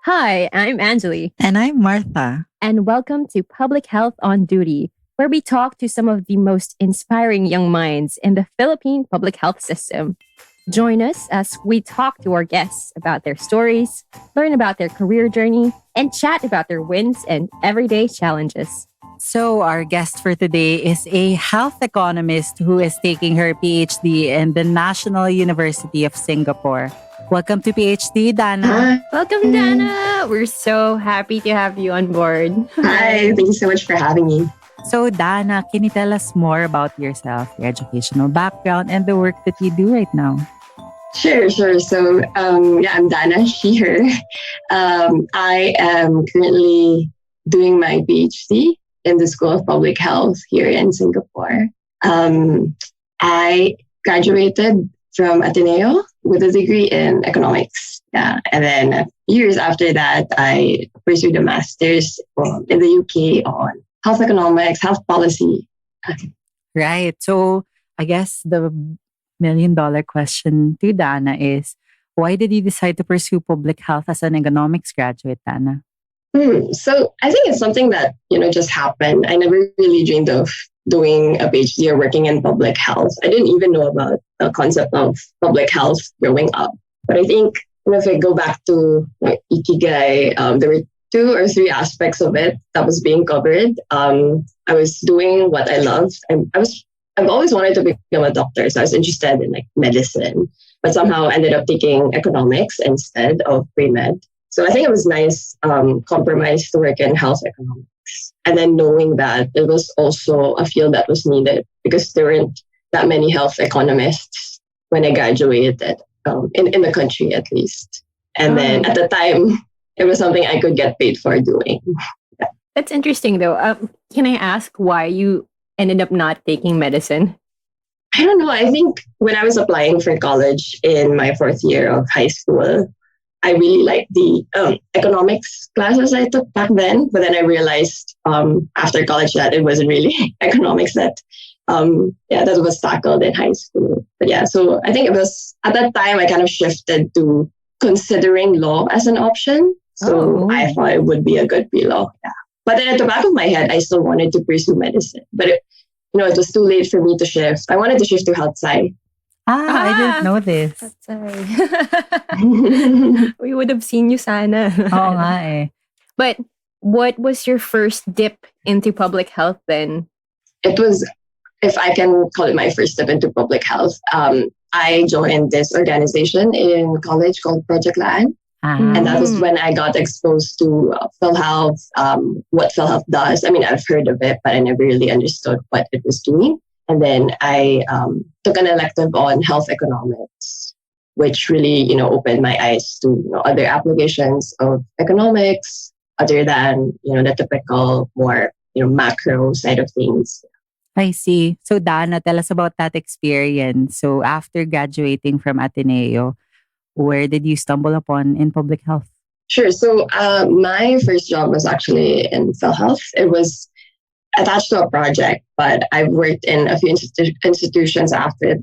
Hi, I'm Angeli, And I'm Martha. and welcome to Public Health on Duty, where we talk to some of the most inspiring young minds in the Philippine public health system. Join us as we talk to our guests about their stories, learn about their career journey, and chat about their wins and everyday challenges. So, our guest for today is a health economist who is taking her PhD in the National University of Singapore. Welcome to PhD, Dana. Hi. Welcome, Dana! We're so happy to have you on board. Hi. Thank you so much for having me. So, Dana, can you tell us more about yourself, your educational background, and the work that you do right now? Sure. So, I'm Dana, she, her. I am currently doing my PhD in the School of Public Health here in Singapore. I graduated from Ateneo with a degree in economics. Yeah. And then years after that, I pursued a master's in the UK on health economics, health policy. Right. So, I guess the $1 million question to Dana is, why did you decide to pursue public health as an economics graduate, Dana? So I think it's something that, just happened. I never really dreamed of doing a PhD or working in public health. I didn't even know about the concept of public health growing up. But I think if I go back to Ikigai, there were two or three aspects of it that was being covered. I was doing what I loved. I've always wanted to become a doctor, so I was interested in medicine, but somehow ended up taking economics instead of pre-med. So I think it was nice compromise to work in health economics. And then knowing that it was also a field that was needed because there weren't that many health economists when I graduated, in the country at least. And then at the time, it was something I could get paid for doing. Yeah. That's interesting, though. Can I ask why you ended up not taking medicine? I don't know. I think when I was applying for college in my fourth year of high school, I really liked the economics classes I took back then. But then I realized after college that it wasn't really economics that was tackled in high school. But yeah, so I think it was at that time I kind of shifted to considering law as an option. So I thought it would be a good pre-law. Yeah. But then at the back of my head, I still wanted to pursue medicine. But it was too late for me to shift. I wanted to shift to health sci. I didn't know this. That's we would have seen you sana. Oo nga eh. But what was your first dip into public health then? It was, if I can call it my first step into public health, I joined this organization in college called Project LAN. And that was when I got exposed to PhilHealth, what PhilHealth does. I mean, I've heard of it, but I never really understood what it was doing. And then I took an elective on health economics, which really, opened my eyes to other applications of economics other than, the typical more, macro side of things. I see. So Dana, tell us about that experience. So after graduating from Ateneo, where did you stumble upon in public health? Sure. So my first job was actually in PhilHealth. It was attached to a project, but I've worked in a few institutions after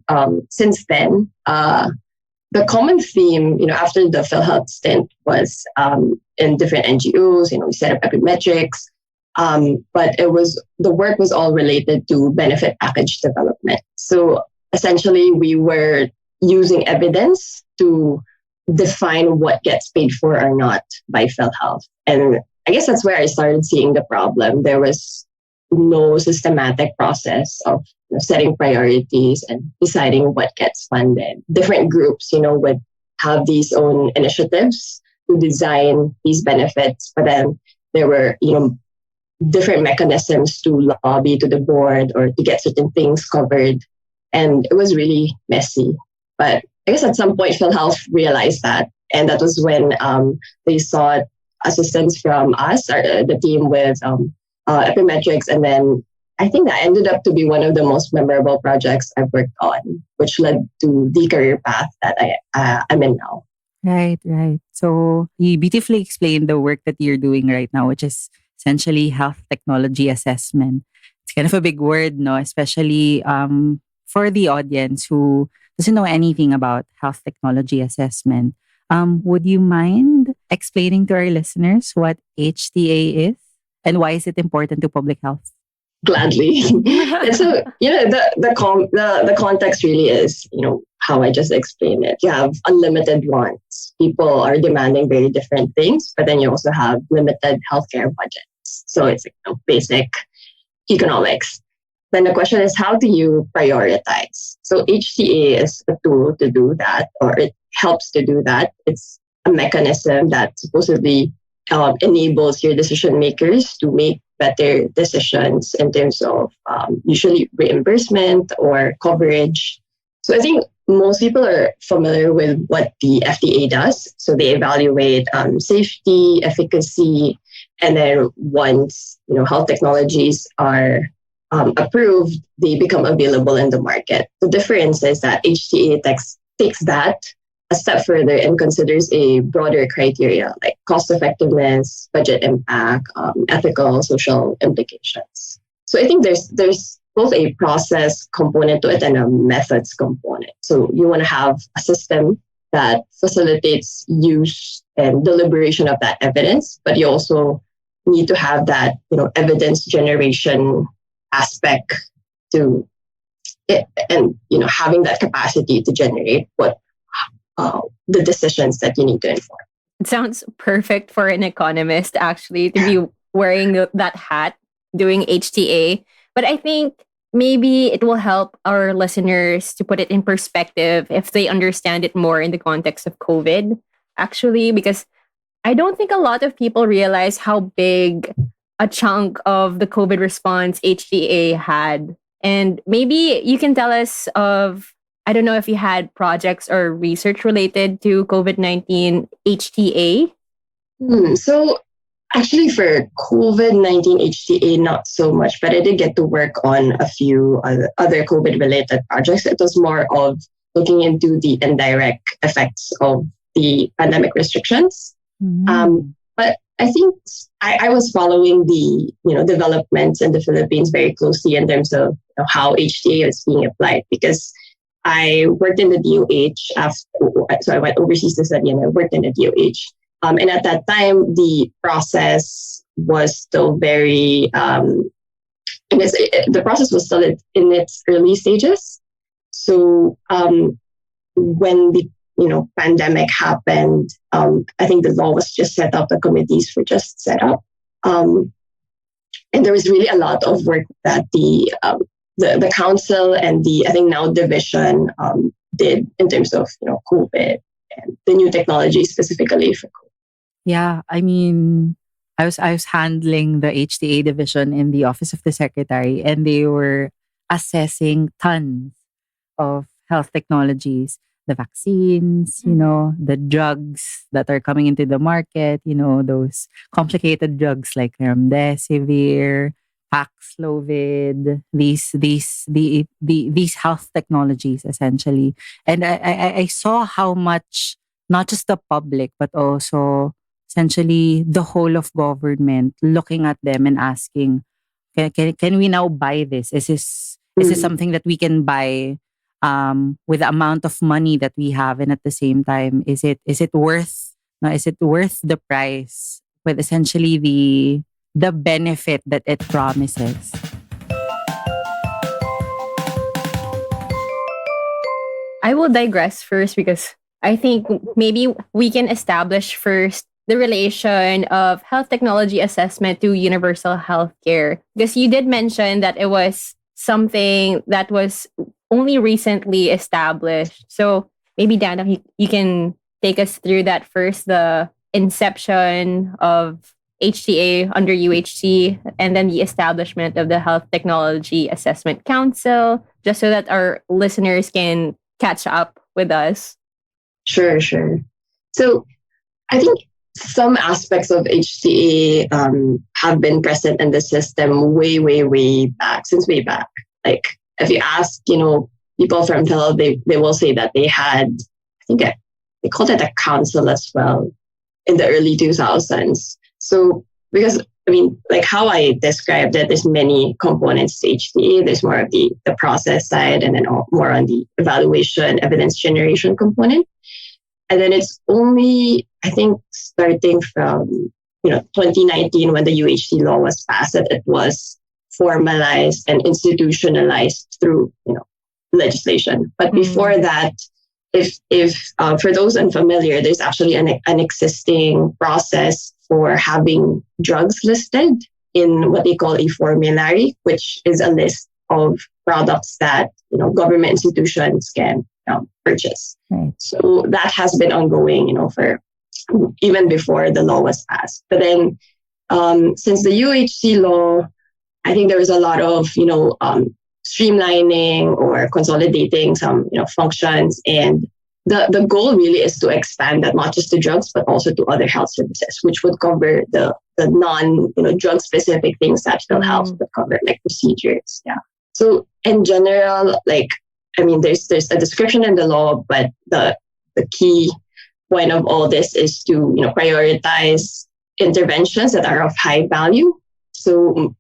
since then. The common theme, after the PhilHealth stint was in different NGOs. We set up epimetrics, but the work was all related to benefit package development. So essentially, we were using evidence to define what gets paid for or not by PhilHealth. And I guess that's where I started seeing the problem. There was no systematic process of setting priorities and deciding what gets funded. Different groups, would have these own initiatives to design these benefits, but then there were, different mechanisms to lobby to the board or to get certain things covered. And it was really messy. But I guess at some point, PhilHealth realized that. And that was when they sought assistance from us, the team with epimetrics. And then I think that ended up to be one of the most memorable projects I've worked on, which led to the career path that I'm in now. Right. So you beautifully explained the work that you're doing right now, which is essentially health technology assessment. It's kind of a big word, no? Especially for the audience who doesn't know anything about health technology assessment. Would you mind explaining to our listeners what HTA is and why is it important to public health? Gladly. And so, the context really is, how I just explained it. You have unlimited wants. People are demanding very different things, but then you also have limited healthcare budgets. So it's basic economics. Then the question is, how do you prioritize? So HTA is a tool to do that, or it helps to do that. It's a mechanism that supposedly enables your decision makers to make better decisions in terms of usually reimbursement or coverage. So I think most people are familiar with what the FDA does. So they evaluate safety, efficacy, and then once health technologies are approved, they become available in the market. The difference is that HTA takes that a step further and considers a broader criteria like cost effectiveness, budget impact, ethical, social implications. So I think there's both a process component to it and a methods component. So you want to have a system that facilitates use and deliberation of that evidence, but you also need to have that evidence generation aspect to it, and having that capacity to generate what the decisions that you need to inform. It sounds perfect for an economist, actually, to be wearing that hat, doing HTA. But I think maybe it will help our listeners to put it in perspective if they understand it more in the context of COVID, actually, because I don't think a lot of people realize how big a chunk of the COVID response HTA had. And maybe you can tell us of, I don't know if you had projects or research related to COVID-19 HTA. So actually for COVID-19 HTA, not so much, but I did get to work on a few other COVID-related projects. It was more of looking into the indirect effects of the pandemic restrictions. But I think I was following the developments in the Philippines very closely in terms of how HTA is being applied, because I worked in the DOH so I went overseas to study and I worked in the DOH. And at that time, the process was still very, the process was still in its early stages. So when the pandemic happened, I think the law was just set up, the committees were just set up. And there was really a lot of work that the council and the, I think now division did in terms of COVID and the new technology specifically for COVID. Yeah, I mean, I was handling the HTA division in the office of the secretary, and they were assessing tons of health technologies, the vaccines, the drugs that are coming into the market, those complicated drugs like remdesivir, Paxlovid, these health technologies essentially. And I saw how much, not just the public, but also essentially the whole of government looking at them and asking, can we now buy this? Is this something that we can buy with the amount of money that we have? And at the same time, is it worth the price with essentially the benefit that it promises? I will digress first because I think maybe we can establish first the relation of health technology assessment to universal healthcare. Because you did mention that it was something that was only recently established. So maybe Dana, you can take us through that first, the inception of HTA under UHC, and then the establishment of the Health Technology Assessment Council, just so that our listeners can catch up with us. Sure. So I think some aspects of HTA have been present in the system way back, since way back. Like if you ask, people from health, they will say that they had, I think they called it a council as well in the early 2000s. So because, like how I described it, there's many components to HTA. There's more of the process side and then more on the evaluation, evidence generation component. And then it's only, I think starting from 2019 when the UHC law was passed, that it was formalized and institutionalized through legislation. But before that, if for those unfamiliar, there's actually an existing process for having drugs listed in what they call a formulary, which is a list of products that government institutions can purchase. Right. So that has been ongoing, for even before the law was passed. But then since the UHC law, I think there was a lot of streamlining or consolidating some functions, and the goal really is to expand that not just to drugs but also to other health services, which would cover the non drug specific things that still health would cover, like procedures. Yeah. So in general, there's a description in the law, but the key point of all this is to prioritize interventions that are of high value. So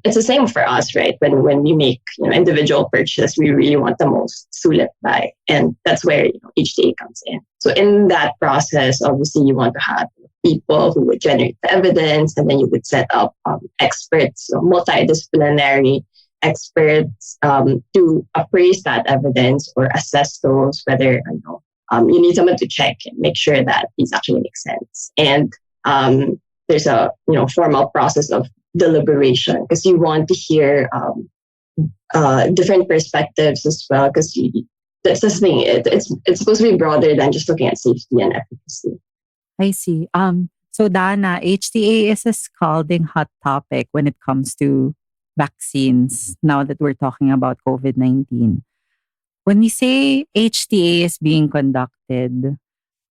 it's the same for us, right? When we make individual purchase, we really want the most Sulit buy, and that's where HTA comes in. So in that process, obviously, you want to have people who would generate the evidence, and then you would set up experts, multidisciplinary experts to appraise that evidence or assess those, whether you need someone to check and make sure that these actually make sense. And there's a formal process of deliberation, because you want to hear different perspectives as well, because that's the thing. It's supposed to be broader than just looking at safety and efficacy. I see. So Dana, HTA is a scalding hot topic when it comes to vaccines, now that we're talking about COVID-19. When we say HTA is being conducted,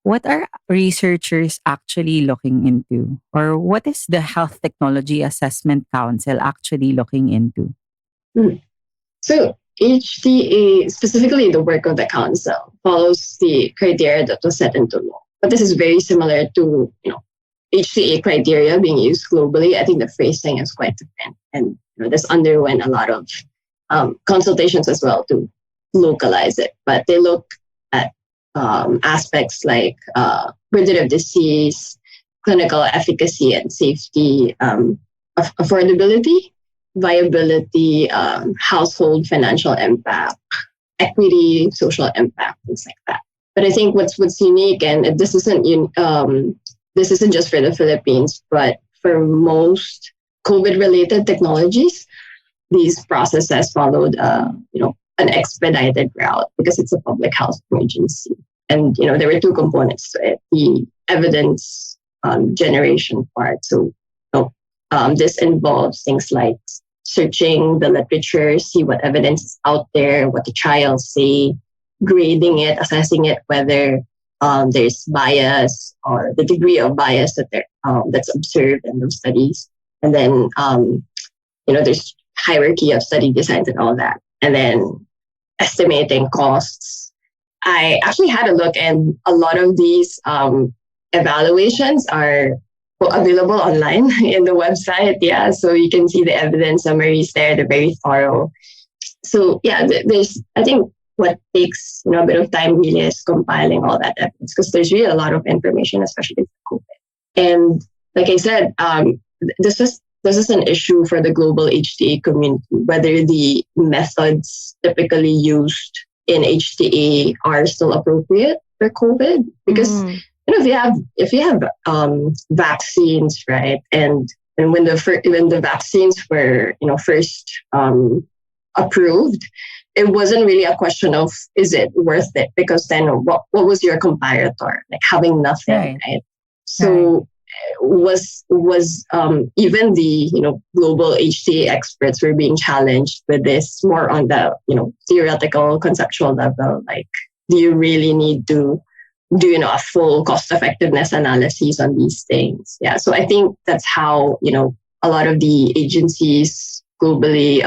what are researchers actually looking into? Or what is the Health Technology Assessment Council actually looking into? So HTA, specifically the work of the council, follows the criteria that was set into law. But this is very similar to HTA criteria being used globally. I think the phrasing is quite different, and this underwent a lot of consultations as well to localize it. But they look at aspects like burden of disease, clinical efficacy and safety, affordability, viability, household financial impact, equity, social impact, things like that. But I think what's unique, and this isn't just for the Philippines, but for most COVID-related technologies, these processes followed, an expedited route because it's a public health emergency. And, there were two components to it: the evidence generation part. So, this involves things like searching the literature, see what evidence is out there, what the trials say, grading it, assessing it, whether there's bias or the degree of bias that's observed in those studies. And then, there's hierarchy of study designs and all that. And then estimating costs. I actually had a look, and a lot of these evaluations are available online in the website. Yeah, so you can see the evidence summaries there. They're very thorough. So yeah, I think what takes a bit of time really is compiling all that evidence, because there's really a lot of information, especially for COVID. And like I said, this is an issue for the global HTA community, whether the methods typically used in HTA are still appropriate for COVID. Because if you have vaccines, right, and when the vaccines were first approved, it wasn't really a question of is it worth it, because then what was your comparator? Like having nothing, right? So was even the global HTA experts were being challenged with this more on the theoretical conceptual level. Like, do you really need to do a full cost effectiveness analysis on these things? Yeah, so I think that's how a lot of the agencies globally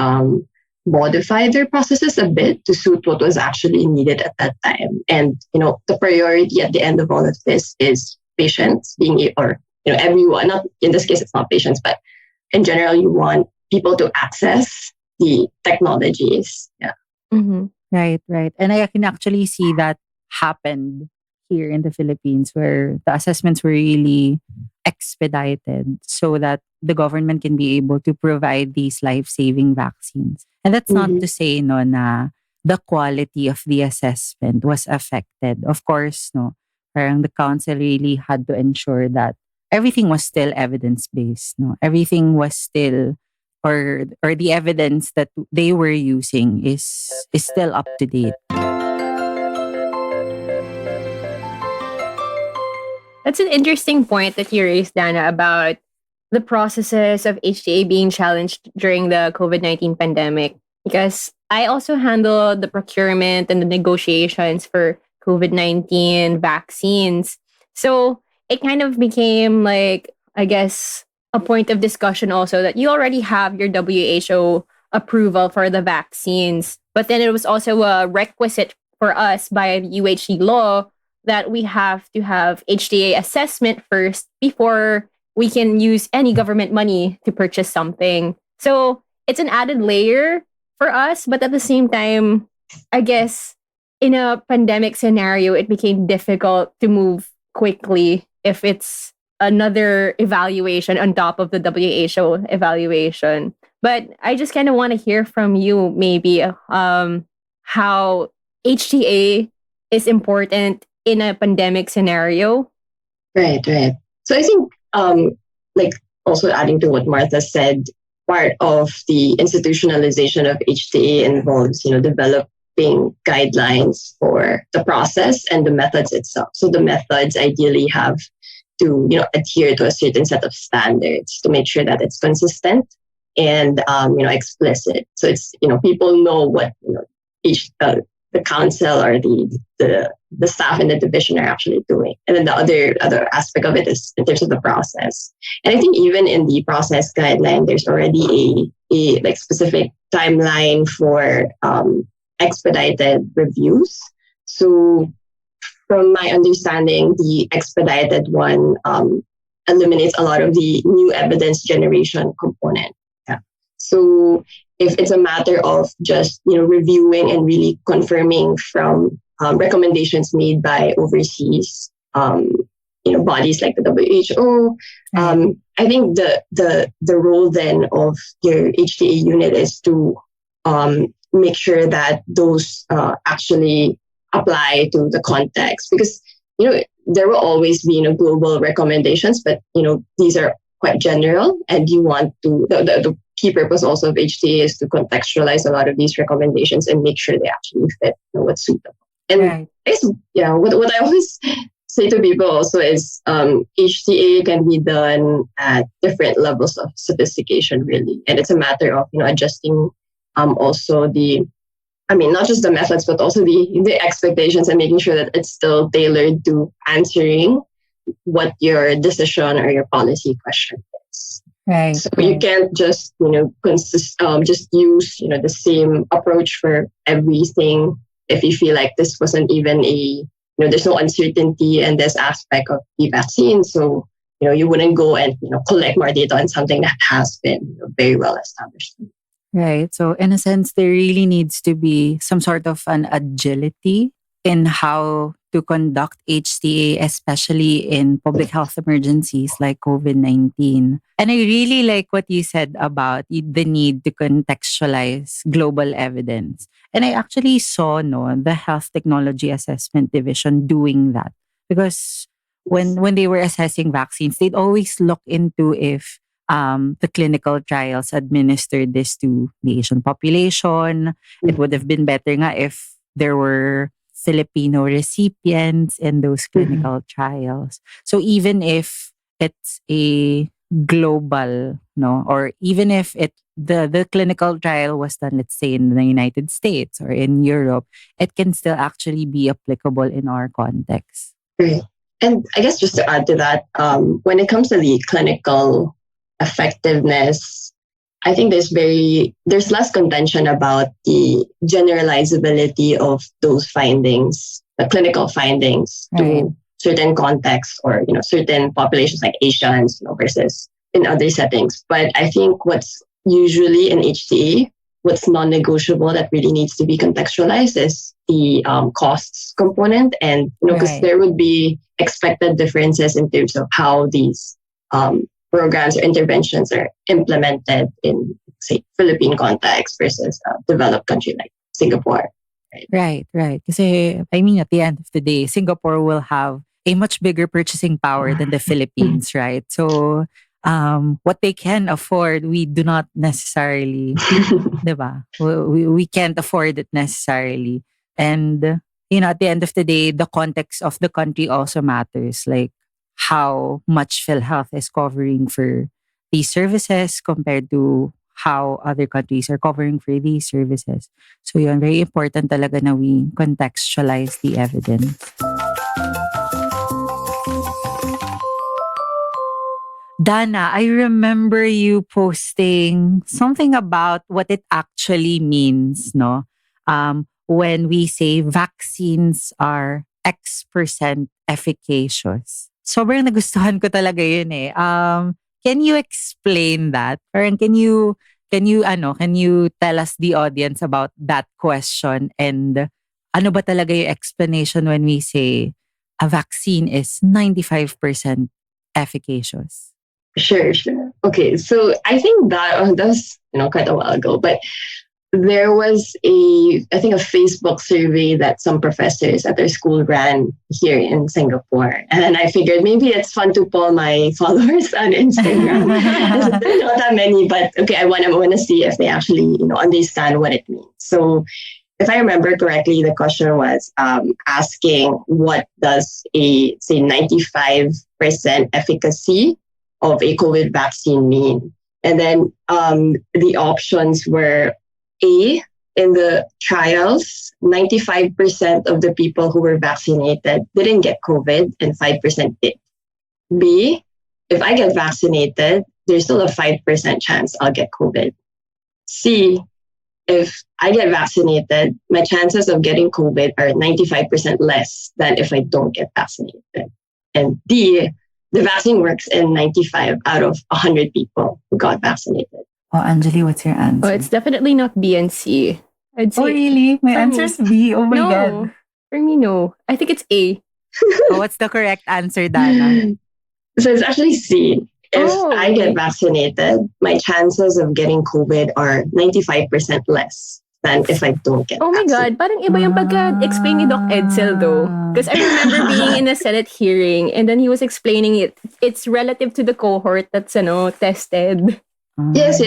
modify their processes a bit to suit what was actually needed at that time. And the priority at the end of all of this is patients being, or everyone, not in this case it's not patients, but in general you want people to access the technologies. Yeah. Right. And I can actually see that happened here in the Philippines where the assessments were really expedited so that the government can be able to provide these life-saving vaccines. And that's not Mhm. to say no na the quality of the assessment was affected. Of course, no. Parang the council really had to ensure that everything was still evidence-based, no. Everything was still or the evidence that they were using is still up to date. That's an interesting point that you raised, Dana, about the processes of HTA being challenged during the COVID-19 pandemic. Because I also handled the procurement and the negotiations for COVID-19 vaccines. So it kind of became like, I guess, a point of discussion also that you already have your WHO approval for the vaccines. But then it was also a requisite for us by UHC law that we have to have HTA assessment first before we can use any government money to purchase something. So it's an added layer for us, but at the same time, I guess in a pandemic scenario, it became difficult to move quickly if it's another evaluation on top of the WHO evaluation. But I just kind of want to hear from you, maybe, how HTA is important in a pandemic scenario. Right, right. So I think, like also adding to what Martha said, part of the institutionalization of HTA involves, developing guidelines for the process and the methods itself. So the methods ideally have to, adhere to a certain set of standards to make sure that it's consistent and, explicit. So it's, people know what, each the council or the staff in the division are actually doing. And then the other aspect of it is in terms of the process. And I think even in the process guideline, there's already a like specific timeline for expedited reviews. So from my understanding, the expedited one eliminates a lot of the new evidence generation component. Yeah. So if it's a matter of just reviewing and really confirming from recommendations made by overseas bodies like the WHO, I think the role then of your HTA unit is to make sure that those actually apply to the context, because there will always be global recommendations, but these are quite general, and you want to the key purpose also of HTA is to contextualize a lot of these recommendations and make sure they actually fit what's suitable. And Right. What I always say to people also is HTA can be done at different levels of sophistication, really, and it's a matter of adjusting also not just the methods, but also the expectations, and making sure that it's still tailored to answering what your decision or your policy question is. Right. So you can't just just use the same approach for everything if you feel like this wasn't even there's no uncertainty in this aspect of the vaccine. So you wouldn't go and collect more data on something that has been very well established. Right. So in a sense, there really needs to be some sort of an agility in how to conduct HTA, especially in public health emergencies like COVID-19. And I really like what you said about the need to contextualize global evidence. And I actually saw the Health Technology Assessment Division doing that. Because when they were assessing vaccines, they'd always look into if the clinical trials administered this to the Asian population. It would have been better nga if there were Filipino recipients in those clinical trials. So even if it's a global, or even if the clinical trial was done, let's say in the United States or in Europe, it can still actually be applicable in our context. Right. And I guess just to add to that, when it comes to the clinical effectiveness, I think there's less contention about the generalizability of those findings, the clinical findings, to certain contexts or certain populations like Asians versus in other settings. But I think what's usually in HTA what's non-negotiable that really needs to be contextualized is the costs component, and because Right. there would be expected differences in terms of how these programs or interventions are implemented in, say, Philippine context versus a developed country like Singapore. Right. Kasi, I mean, at the end of the day, Singapore will have a much bigger purchasing power than the Philippines, right? So, what they can afford, we do not necessarily, diba? We can't afford it necessarily. And, at the end of the day, the context of the country also matters. Like, how much PhilHealth is covering for these services compared to how other countries are covering for these services. So yun, very important talaga na we contextualize the evidence. Dana, I remember you posting something about what it actually means, no? When we say vaccines are X% efficacious. Sobrang nagustuhan ko talaga yun eh. Can you explain that? Or can you tell us the audience about that question, and ano ba talaga yung explanation when we say a vaccine is 95% efficacious? Sure. Okay, so I think that was quite a while ago, but there was I think a Facebook survey that some professors at their school ran here in Singapore, and then I figured maybe it's fun to poll my followers on Instagram. There's not that many, but okay, I want to see if they actually understand what it means. So if I remember correctly, the question was asking what does a, say, 95% efficacy of a COVID vaccine mean? And then the options were A, in the trials, 95% of the people who were vaccinated didn't get COVID and 5% did. B, if I get vaccinated, there's still a 5% chance I'll get COVID. C, if I get vaccinated, my chances of getting COVID are 95% less than if I don't get vaccinated. And D, the vaccine works in 95 out of 100 people who got vaccinated. Oh, Anjali, what's your answer? Oh, it's definitely not B and C. I'd say, Oh, really? My for answer me- is B. Oh my no. God. For me, no. I think it's A. Oh, what's the correct answer, Dana? So it's actually C. If I okay. get vaccinated, my chances of getting COVID are 95% less than if I don't get Oh my vaccinated. God, parang iba yung pagka-explain ni Doc Edsel though. Because I remember being in a Senate hearing and then he was explaining it. It's relative to the cohort that's tested. Yes.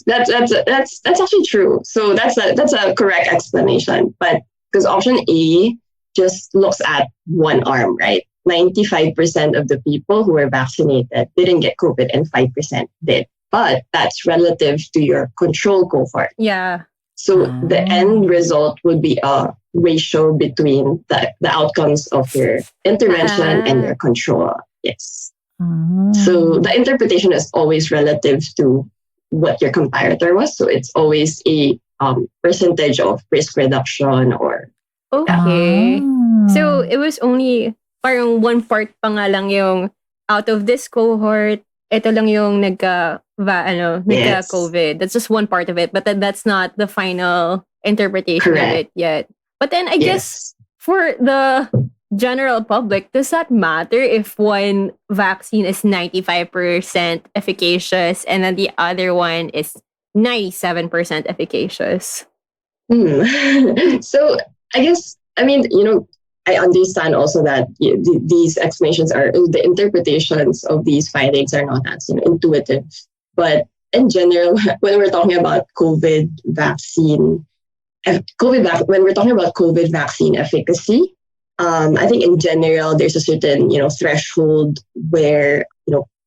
That's actually true. So that's a correct explanation. But because option A just looks at one arm, right? 95% of the people who were vaccinated didn't get COVID and 5% did. But that's relative to your control cohort. Yeah. So the end result would be a ratio between the outcomes of your intervention and your control. Yes. So the interpretation is always relative to what your comparator was. So it's always a percentage of risk reduction or... Okay. So it was only parang one part pa nga lang yung out of this cohort, ito lang yung nagka-COVID. That's just one part of it. But then that's not the final interpretation of it yet. But then I guess for the general public, does that matter if one vaccine is 95% efficacious and then the other one is 97% efficacious? So I guess, I understand also that these explanations the interpretations of these findings are not as intuitive. But in general, when we're talking about when we're talking about COVID vaccine efficacy, I think in general, there's a certain, threshold where,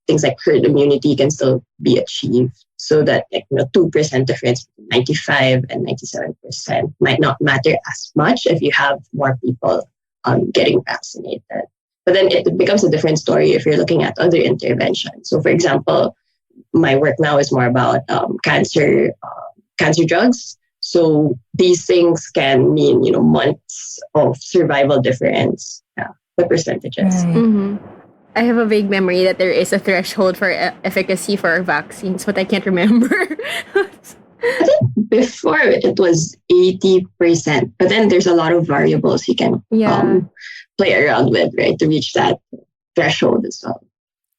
things like herd immunity can still be achieved. So that 2% difference between 95 and 97% might not matter as much if you have more people getting vaccinated. But then it becomes a different story if you're looking at other interventions. So for example, my work now is more about cancer drugs. So these things can mean, months of survival difference, the percentages. Right. Mm-hmm. I have a vague memory that there is a threshold for efficacy for vaccines, but I can't remember. I think before it was 80%, but then there's a lot of variables you can Yeah. play around with, right, to reach that threshold as well.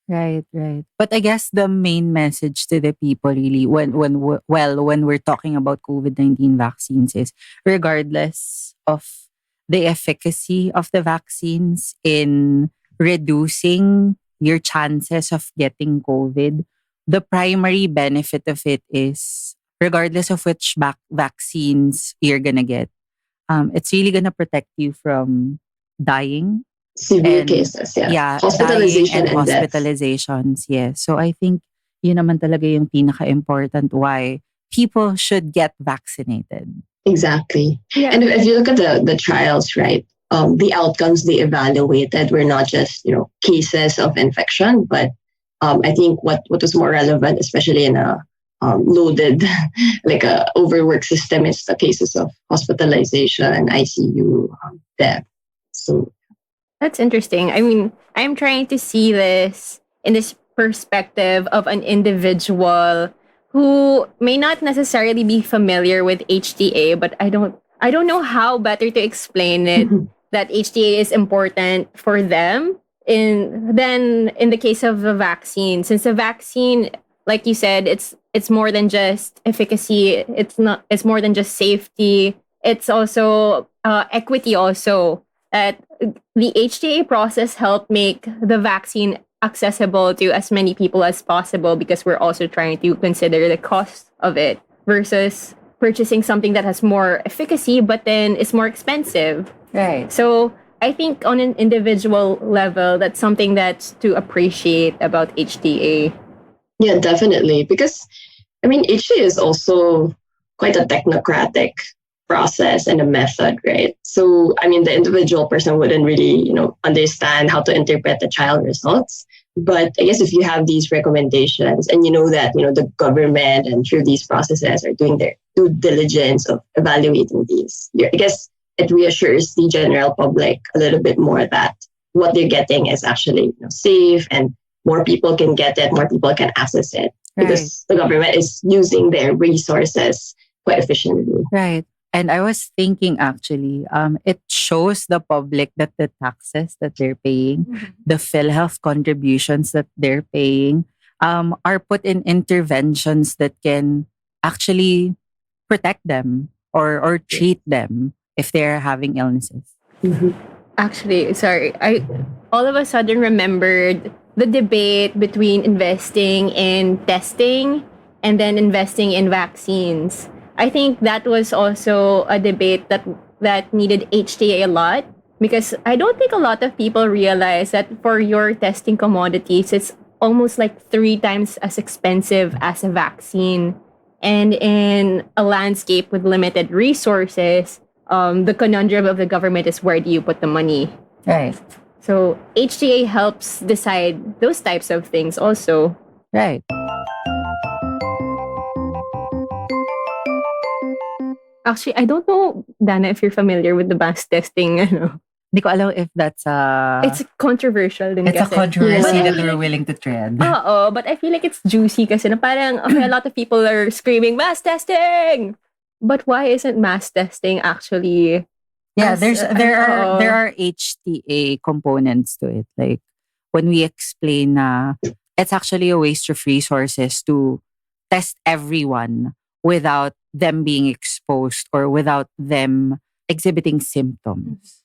Right, right. But I guess the main message to the people really when we're talking about COVID-19 vaccines is regardless of the efficacy of the vaccines in reducing your chances of getting COVID, the primary benefit of it is regardless of which vaccines you're gonna get, it's really gonna protect you from dying Severe and cases, yeah. yeah, dying Hospitalization and and death. hospitalizations. Yes. So I think yun naman talaga yung pinaka-important why people should get vaccinated. Exactly. Yeah. And if you look at the trials, right, the outcomes they evaluated were not just, cases of infection, but I think what was more relevant, especially in a loaded, like a overwork system, is the cases of hospitalization, ICU, death. So That's interesting. I mean, I'm trying to see this in this perspective of an individual who may not necessarily be familiar with HTA, but I don't know how better to explain it that HTA is important for them in the case of the vaccine. Since the vaccine, like you said, it's more than just efficacy. It's more than just safety. It's also equity also. That the HTA process helped make the vaccine accessible to as many people as possible because we're also trying to consider the cost of it versus purchasing something that has more efficacy but then is more expensive. Right. So I think on an individual level, that's something that's to appreciate about HTA. yeah, definitely. Because I mean, HA is also quite a technocratic process and a method, right? So, I mean, the individual person wouldn't really, understand how to interpret the trial results. But I guess if you have these recommendations and you know that, the government and through these processes are doing their due diligence of evaluating these, I guess it reassures the general public a little bit more that what they're getting is actually safe and more people can get it, more people can access it because the government is using their resources quite efficiently. Right. And I was thinking actually, it shows the public that the taxes that they're paying, the PhilHealth contributions that they're paying, are put in interventions that can actually protect them or treat them if they're having illnesses. Mhm. Actually, sorry, I all of a sudden remembered the debate between investing in testing and then investing in vaccines. I think that was also a debate that needed HTA a lot because I don't think a lot of people realize that for your testing commodities, it's almost like 3 times as expensive as a vaccine. And in a landscape with limited resources, the conundrum of the government is where do you put the money? Right. So HTA helps decide those types of things also. Right. Actually, I don't know, Dana, if you're familiar with the mass testing. Hindi ko alam if that's It's controversial din it's a kasi. controversy Yeah. that we're willing to tread. Oo, but I feel like it's juicy kasi na parang okay, a lot of people are screaming, mass testing! But why isn't mass testing actually... Yeah, there oo. are HTA components to it. Like when we explain na it's actually a waste of resources to test everyone without them being exposed or without them exhibiting symptoms.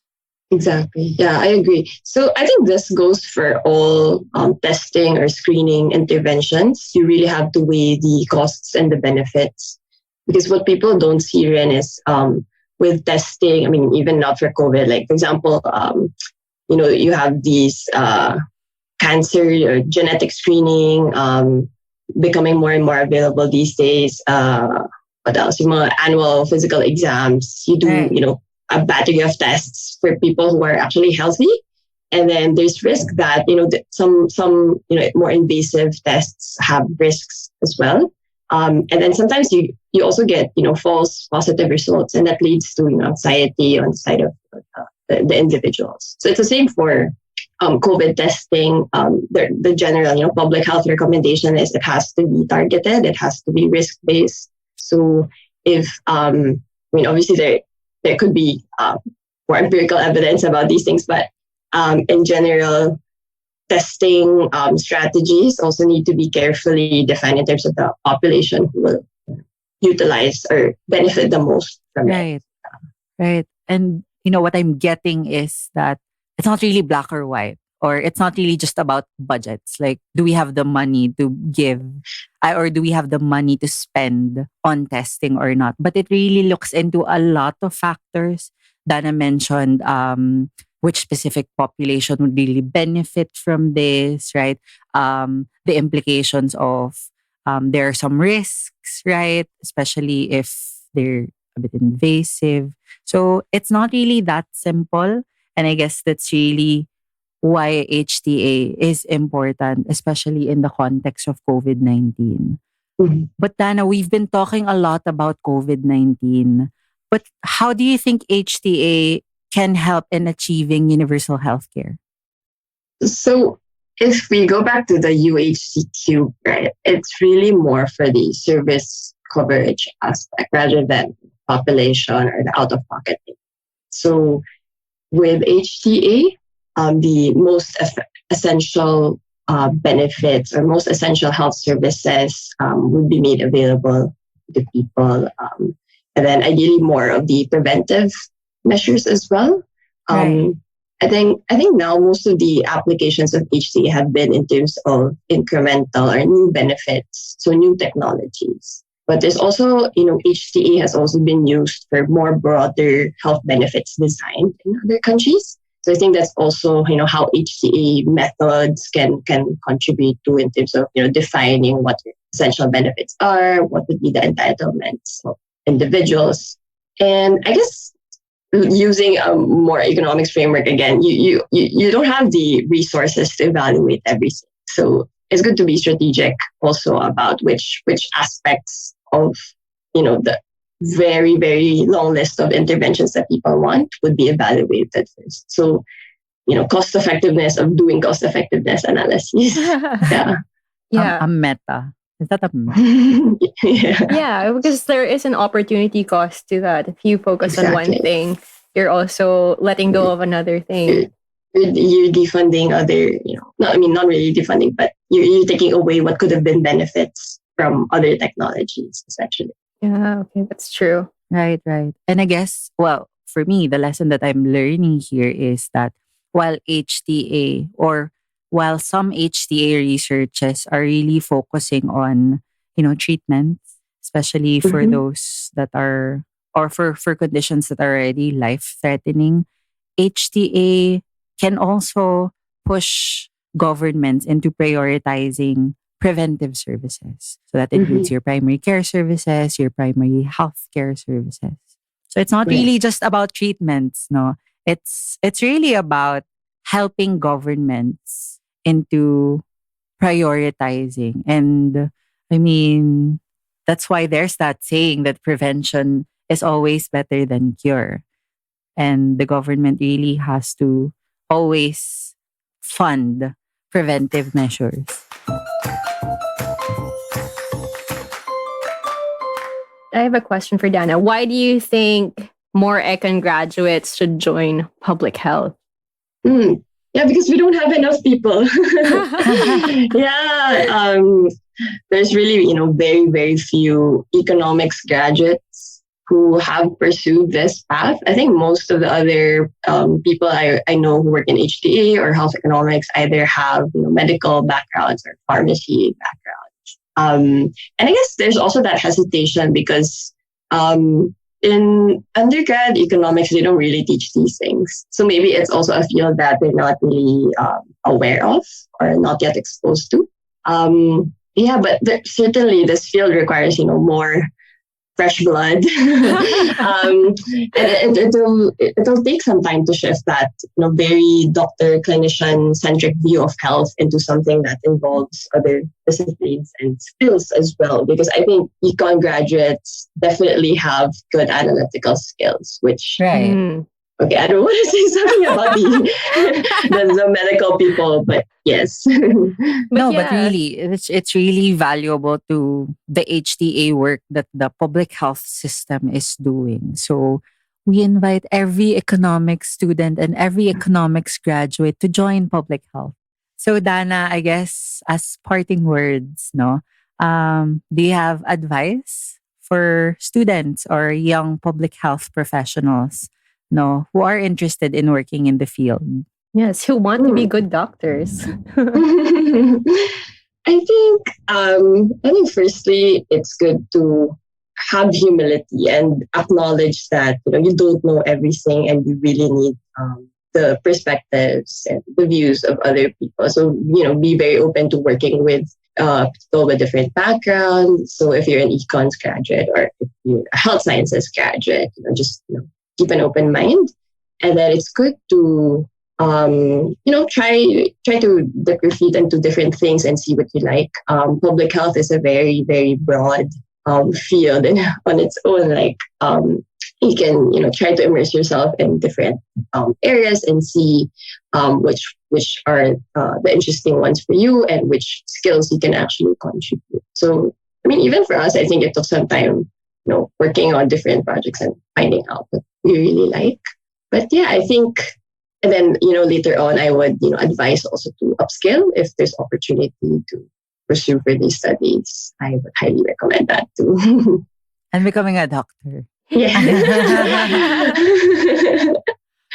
Exactly. Yeah, I agree. So I think this goes for all testing or screening interventions. You really have to weigh the costs and the benefits because what people don't see, Ren, is with testing. I mean, even not for COVID. Like for example, you have these cancer or genetic screening becoming more and more available these days. What else? Yung mga annual physical exams. You do, Right. A battery of tests for people who are actually healthy. And then there's risk that, some more invasive tests have risks as well. And then sometimes you also get, false positive results, and that leads to anxiety on the side of the individuals. So it's the same for COVID testing. The general, public health recommendation is it has to be targeted, it has to be risk based. So if obviously there could be more empirical evidence about these things, but in general, testing strategies also need to be carefully defined in terms of the population who will utilize or benefit the most from it. Right. Right. And what I'm getting is that it's not really black or white, or it's not really just about budgets. Like, do we have the money to give, or do we have the money to spend on testing or not? But it really looks into a lot of factors. Dana mentioned which specific population would really benefit from this, right? The implications of there are some risks, right? Especially if they're a bit invasive. So it's not really that simple. And I guess that's really why HTA is important, especially in the context of COVID 19. Mhm. But Dana, we've been talking a lot about COVID 19. But how do you think HTA can help in achieving universal healthcare? So if we go back to the UHCQ, right, it's really more for the service coverage aspect rather than population or the out-of-pocket. So with HTA, the most essential benefits or most essential health services would be made available to people. And then ideally more of the preventive measures as well. Right. I think now most of the applications of HTA have been in terms of incremental or new benefits, so new technologies. But there's also, HTA has also been used for more broader health benefits designed in other countries. So I think that's also, how HTA methods can contribute to in terms of, defining what essential benefits are, what would be the entitlements of individuals. And I guess using a more economics framework again, you don't have the resources to evaluate everything. So it's good to be strategic also about which aspects of the very, very long list of interventions that people want would be evaluated first. So cost effectiveness of doing cost effectiveness analysis. Yeah. Yeah. A meta. Is that a Yeah. Yeah, because there is an opportunity cost to that. If you focus on one Exactly. thing, you're also letting go of another thing. You're defunding other, not really defunding, but you're taking away what could have been benefits from other technologies, essentially. Yeah, okay, that's true. Right, right. And I guess, well, for me, the lesson that I'm learning here is that while HTA or while some HTA researches are really focusing on, treatments, especially for Mhm. those that are, or for conditions that are already life threatening, HTA can also push governments into prioritizing preventive services. So that includes Mhm. your primary care services, your primary health care services. So it's not Right. really just about treatments, no. It's really about helping governments into prioritizing. And I mean, that's why there's that saying that prevention is always better than cure. And the government really has to always fund preventive measures. I have a question for Dana. Why do you think more econ graduates should join public health? Yeah, because we don't have enough people. Yeah, there's really, very, very few economics graduates who have pursued this path. I think most of the other people I know who work in HTA or health economics either have, medical backgrounds or pharmacy backgrounds. And I guess there's also that hesitation because in undergrad economics, they don't really teach these things. So maybe it's also a field that they're not really aware of or not yet exposed to. Yeah, but certainly this field requires, more fresh blood. And it'll take some time to shift that, very doctor clinician centric view of health into something that involves other disciplines and skills as well. Because I think econ graduates definitely have good analytical skills, which Right. Mm. Okay, I don't want to say something about the medical people, but yes. No, but yeah. really, it's really valuable to the HTA work that the public health system is doing. So we invite every economics student and every economics graduate to join public health. So Dana, I guess as parting words, no, do you have advice for students or young public health professionals, no, who are interested in working in the field? Yes, who want to be good doctors. I think firstly it's good to have humility and acknowledge that you don't know everything and you really need the perspectives and the views of other people. So be very open to working with people with different backgrounds. So if you're an econs graduate or if you're a health sciences graduate, just keep an open mind. And then it's good to try to dip your feet into different things and see what you like. Public health is a very, very broad field and on its own. You can try to immerse yourself in different areas and see which are the interesting ones for you and which skills you can actually contribute. So even for us, I think it took some time, working on different projects and finding out what we really like. But yeah, I think. And then, later on, I would, advise also to upskill if there's opportunity to pursue further studies. I would highly recommend that too. And becoming a doctor. Yeah.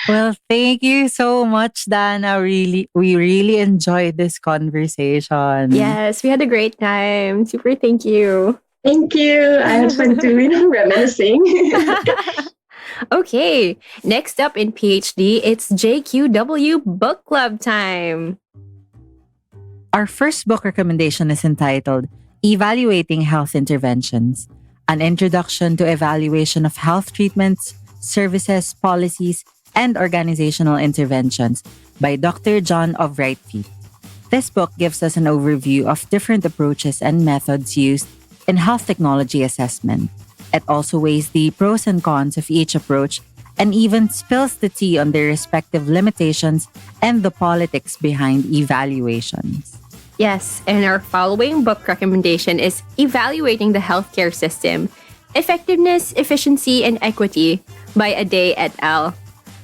Well, thank you so much, Dana. We really enjoyed this conversation. Yes, we had a great time. Super thank you. Thank you. I had fun too, reminiscing. Okay, next up in PhD, it's JQW Book Club time. Our first book recommendation is entitled Evaluating Health Interventions, an introduction to evaluation of health treatments, services, policies, and organizational interventions by Dr. John of Right Feet. This book gives us an overview of different approaches and methods used in health technology assessment. It also weighs the pros and cons of each approach and even spills the tea on their respective limitations and the politics behind evaluations. Yes, and our following book recommendation is Evaluating the Healthcare System, Effectiveness, Efficiency, and Equity by Ade et al.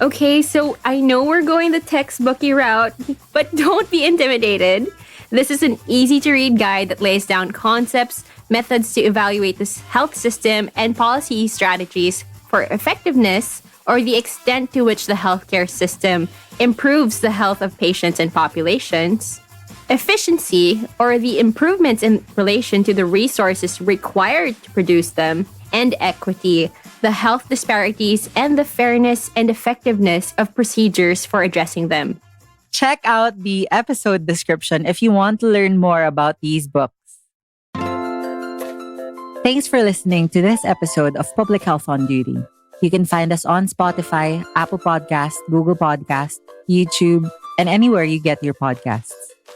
Okay, so I know we're going the textbooky route, but don't be intimidated. This is an easy-to-read guide that lays down concepts, methods to evaluate the health system, and policy strategies for effectiveness or the extent to which the healthcare system improves the health of patients and populations, efficiency or the improvements in relation to the resources required to produce them, and equity, the health disparities and the fairness and effectiveness of procedures for addressing them. Check out the episode description if you want to learn more about these books. Thanks for listening to this episode of Public Health on Duty. You can find us on Spotify, Apple Podcast, Google Podcast, YouTube, and anywhere you get your podcasts.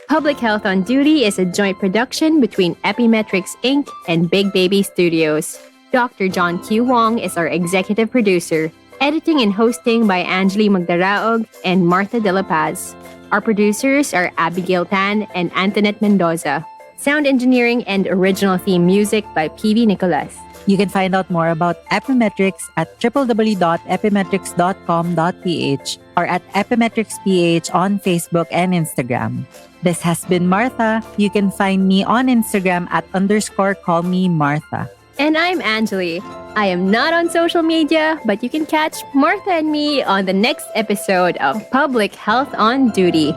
Public Health on Duty is a joint production between Epimetrics Inc. and Big Baby Studios. Dr. John Q. Wong is our executive producer. Editing and hosting by Angeli Magdaraog and Martha De La Paz. Our producers are Abigail Tan and Antoinette Mendoza. Sound engineering and original theme music by PV Nicolas. You can find out more about Epimetrics at www.epimetrics.com.ph or at EpimetricsPH on Facebook and Instagram. This has been Martha. You can find me on Instagram at _callmemartha. And I'm Angeli. I am not on social media, but you can catch Martha and me on the next episode of Public Health on Duty.